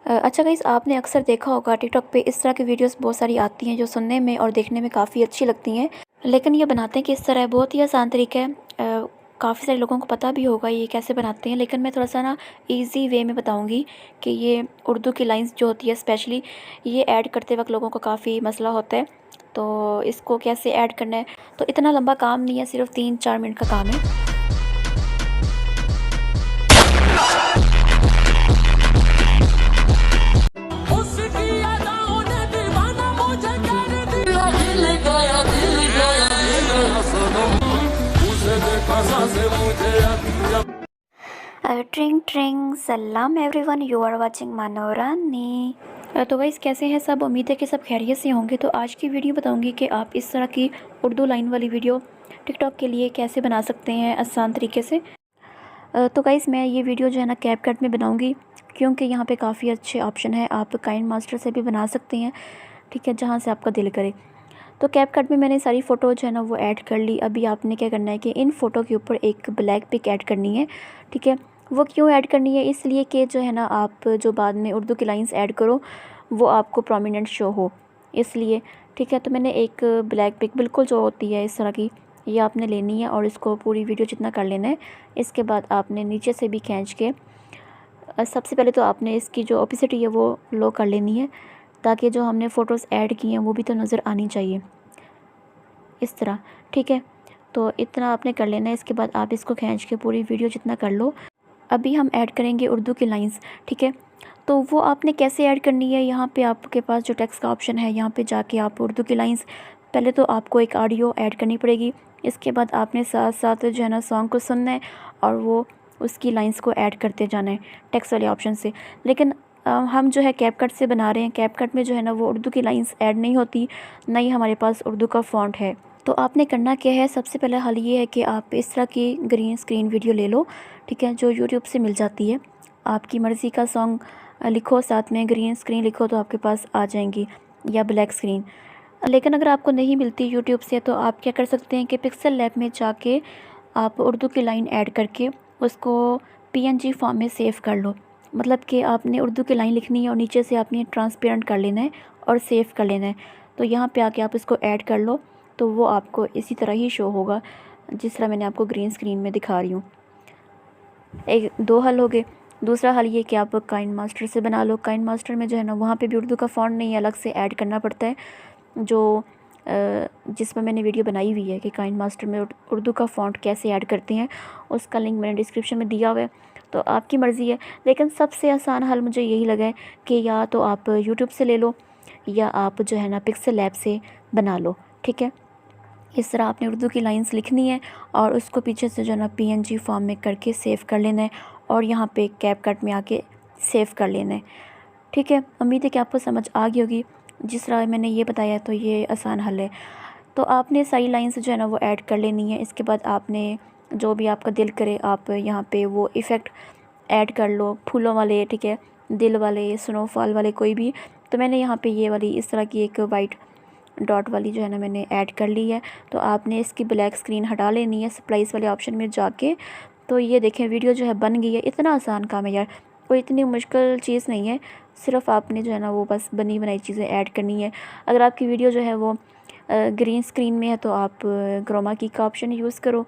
अच्छा गाइस, आपने अक्सर देखा होगा टिकटॉक पे इस तरह की वीडियोस बहुत सारी आती हैं जो सुनने में और देखने में काफ़ी अच्छी लगती हैं, लेकिन ये बनाते हैं किस तरह है। बहुत ही आसान तरीका है। काफ़ी सारे लोगों को पता भी होगा ये कैसे बनाते हैं, लेकिन मैं थोड़ा सा ना इजी वे में बताऊंगी कि ये उर्दू की लाइंस जो होती है स्पेशली ये ऐड करते वक्त लोगों को काफ़ी मसला होता है। तो इसको कैसे ऐड करना है, तो इतना लंबा काम नहीं है, सिर्फ 3-4 मिनट का काम है। उसकी अदाओं ने दीवाना मुझे कर दिया। दिल गया, दिल गया, दिल गया सनम, उसे देखा सांसें मुझे अब। ट्रिंग ट्रिंग सलाम एवरीवन, यू आर वाचिंग मनोरानी। तो गाइस, कैसे हैं सब? उम्मीद है कि सब खैरियत से होंगे। तो आज की वीडियो बताऊंगी कि आप इस तरह की उर्दू लाइन वाली वीडियो टिकटॉक के लिए कैसे बना सकते हैं आसान तरीके से। तो गाइस, मैं ये वीडियो जो है ना कैपकट में बनाऊंगी, क्योंकि यहाँ पे काफ़ी अच्छे ऑप्शन है। आप काइन मास्टर से भी बना सकते हैं, ठीक है, जहाँ से आपका दिल करे। तो कैपकट में मैंने सारी फ़ोटो जो है ना वो ऐड कर ली। अभी आपने क्या करना है कि इन फ़ोटो के ऊपर एक ब्लैक पिक ऐड करनी है, ठीक है। वो क्यों ऐड करनी है? इसलिए कि जो है ना आप जो बाद में उर्दू की लाइंस ऐड करो वो आपको प्रोमिनेंट शो हो, इसलिए, ठीक है। तो मैंने एक ब्लैक पिक बिल्कुल जो होती है इस तरह की, ये आपने लेनी है और इसको पूरी वीडियो जितना कर लेना है। इसके बाद आपने नीचे से भी खींच के सबसे पहले तो आपने इसकी जो ओपेसिटी है वो लो कर लेनी है, ताकि जो हमने फ़ोटोज़ ऐड की हैं वो भी तो नज़र आनी चाहिए इस तरह, ठीक है। तो इतना आपने कर लेना है। इसके बाद आप इसको खींच के पूरी वीडियो जितना कर लो। अभी हम ऐड करेंगे उर्दू की लाइंस, ठीक है। तो वो आपने कैसे ऐड करनी है, यहाँ पे आपके पास जो टेक्स्ट का ऑप्शन है यहाँ पे जाके आप उर्दू की लाइंस, पहले तो आपको एक ऑडियो ऐड करनी पड़ेगी। इसके बाद आपने साथ साथ जो है ना सॉन्ग को सुनना है और वो उसकी लाइंस को ऐड करते जाना है टेक्स्ट वाले ऑप्शन से। लेकिन हम जो है कैपकट से बना रहे हैं, कैपकट में जो है ना वो उर्दू की लाइंस ऐड नहीं होती, ना ही हमारे पास उर्दू का फ़ॉन्ट है। तो आपने करना क्या है, सबसे पहले हल ये है कि आप इस तरह की ग्रीन स्क्रीन वीडियो ले लो, ठीक है, जो यूट्यूब से मिल जाती है। आपकी मर्ज़ी का सॉन्ग लिखो, साथ में ग्रीन स्क्रीन लिखो तो आपके पास आ जाएंगी, या ब्लैक स्क्रीन। लेकिन अगर आपको नहीं मिलती यूट्यूब से तो आप क्या कर सकते हैं कि पिक्सल लैब में जाके आप उर्दू की लाइन ऐड करके उसको पीएनजी फॉर्म में सेव कर लो। मतलब कि आपने उर्दू की लाइन लिखनी है और नीचे से आपने ट्रांसपेरेंट कर लेना है और सेव कर लेना है। तो यहाँ पे आके आप इसको ऐड कर लो तो वो आपको इसी तरह ही शो होगा जिस तरह मैंने आपको ग्रीन स्क्रीन में दिखा रही हूँ। एक दो हल हो गए। दूसरा हल ये कि आप काइन मास्टर से बना लो। काइन मास्टर में जो है ना वहाँ पे भी उर्दू का फ़ॉन्ट नहीं है, अलग से ऐड करना पड़ता है। जो जिसमें मैंने वीडियो बनाई हुई है कि काइन मास्टर में उर्दू का फ़ॉन्ट कैसे ऐड करते हैं, उसका लिंक मैंने डिस्क्रिप्शन में दिया हुआ है। तो आपकी मर्ज़ी है, लेकिन सबसे आसान हल मुझे यही लगा है कि या तो आप यूट्यूब से ले लो या आप जो है ना पिक्सल लैब से बना लो, ठीक है। इस तरह आपने उर्दू की लाइंस लिखनी है और उसको पीछे से जो है ना पीएनजी फॉर्म में करके सेव कर लेना है और यहाँ पे कैपकट में आके सेव कर लेना है, ठीक है। उम्मीद है कि आपको समझ आ गई होगी। जिस तरह मैंने ये बताया तो ये आसान हल है। तो आपने सारी लाइंस जो है ना वो ऐड कर लेनी है। इसके बाद आपने जो भी आपका दिल करे आप यहाँ पे वो इफ़ेक्ट ऐड कर लो, फूलों वाले, ठीक है, दिल वाले, स्नोफॉल वाले, कोई भी। तो मैंने यहाँ पे ये वाली इस तरह की एक वाइट डॉट वाली जो है ना मैंने ऐड कर ली है। तो आपने इसकी ब्लैक स्क्रीन हटा लेनी है स्प्लाइस वाले ऑप्शन में जाके। तो ये देखें वीडियो जो है बन गई है। इतना आसान काम है यार, कोई इतनी मुश्किल चीज़ नहीं है। सिर्फ आपने जो है ना वो बस बनी बनाई चीज़ें ऐड करनी है। अगर आपकी वीडियो जो है वो ग्रीन स्क्रीन में है तो आप क्रोमा की का ऑप्शन यूज़ करो।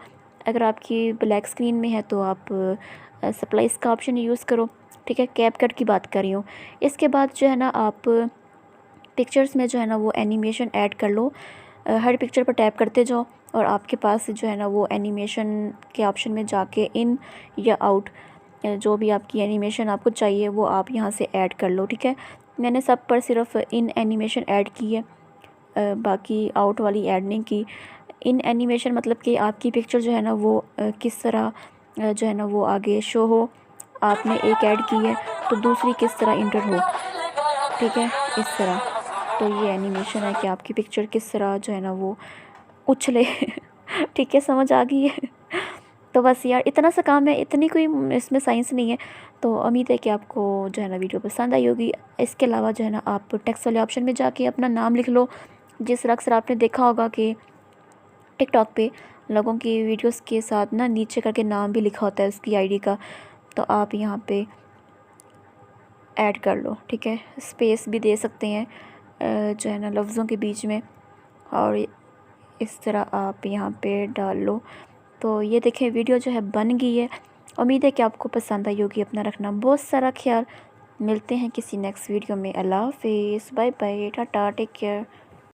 अगर आपकी ब्लैक स्क्रीन में है तो आप स्प्लाइस का ऑप्शन यूज़ करो, ठीक है। कैपकट की बात कर रही हूँ। इसके बाद जो है ना आप पिक्चर्स में जो है ना वो एनिमेशन ऐड कर लो। हर पिक्चर पर टैप करते जाओ और आपके पास जो है ना वो एनिमेशन के ऑप्शन में जाके इन या आउट, जो भी आपकी एनिमेशन आपको चाहिए वो आप यहाँ से ऐड कर लो, ठीक है। मैंने सब पर सिर्फ इन एनिमेशन ऐड की है, बाकी आउट वाली ऐड नहीं की। इन एनिमेशन मतलब कि आपकी पिक्चर जो है ना वो किस तरह जो है ना वो आगे शो हो। आपने एक ऐड की है तो दूसरी किस तरह इंटर हो, ठीक है, इस तरह। तो ये एनिमेशन है कि आपकी पिक्चर किस तरह जो है ना वो उछले ठीक है, समझ आ गई है। तो बस यार इतना सा काम है, इतनी कोई इसमें साइंस नहीं है। तो उम्मीद है कि आपको जो है ना वीडियो पसंद आई होगी। इसके अलावा जो है ना आप टेक्स्ट वाले ऑप्शन में जाके अपना नाम लिख लो। जिस तरह अक्सर आपने देखा होगा कि टिकटॉक पे लोगों की वीडियोस के साथ ना नीचे करके नाम भी लिखा होता है उसकी आईडी का। तो आप यहाँ पे ऐड कर लो, ठीक है। स्पेस भी दे सकते हैं जो है ना लफ्ज़ों के बीच में, और इस तरह आप यहाँ पे डाल लो। तो ये देखें वीडियो जो है बन गई है। उम्मीद है कि आपको पसंद आई होगी। अपना रखना बहुत सारा ख्याल। मिलते हैं किसी नेक्स्ट वीडियो में। अल्लाह हाफिज़, bye bye, tata, take care.